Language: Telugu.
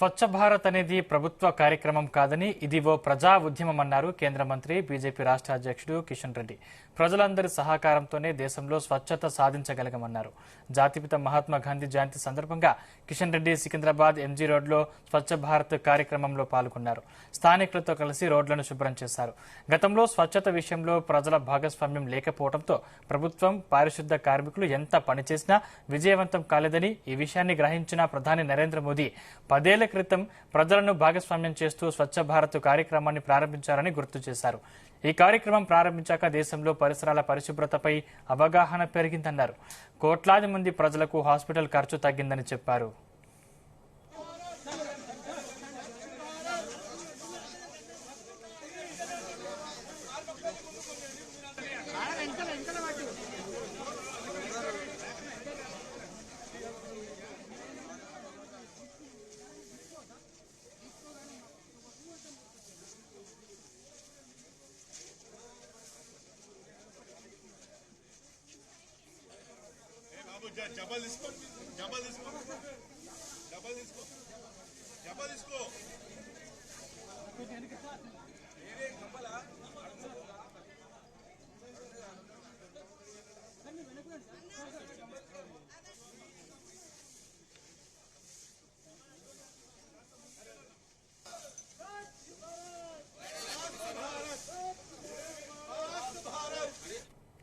స్వచ్ఛ భారత్ అనేది ప్రభుత్వ కార్యక్రమం కాదని ఇది ఓ ప్రజా ఉద్యమమన్నారు కేంద్ర మంత్రి బీజేపీ రాష్ట్ర అధ్యక్షుడు కిషన్ రెడ్డి. ప్రజలందరి సహకారంతోనే దేశంలో స్వచ్ఛత సాధించగలగమన్నారు. జాతిపిత మహాత్మా గాంధీ జయంతి సందర్భంగా కిషన్ రెడ్డి సికింద్రాబాద్ ఎంజీ రోడ్లో స్వచ్ఛ భారత్ కార్యక్రమంలో పాల్గొన్నారు. స్థానికులతో కలిసి రోడ్లను శుభ్రం చేశారు. గతంలో స్వచ్ఛత విషయంలో ప్రజల భాగస్వామ్యం లేకపోవడంతో ప్రభుత్వం, పారిశుద్ధ కార్మికులు ఎంత పనిచేసినా విజయవంతం కాలేదని, ఈ విషయాన్ని గ్రహించిన ప్రధాని నరేంద్ర మోదీ 10 ఏళ్ల క్రితం ప్రజలను భాగస్వామ్యం చేస్తూ స్వచ్ఛ భారత్ కార్యక్రమాన్ని ప్రారంభించారని గుర్తు చేశారు. ఈ కార్యక్రమం ప్రారంభించాక దేశంలో పరిసరాల పరిశుభ్రతపై అవగాహన పెరిగిందన్నారు. కోట్లాది మంది ప్రజలకు హాస్పిటల్ ఖర్చు తగ్గిందని చెప్పారు. जबल इसको जबल इसको जबल इसको जबल इसको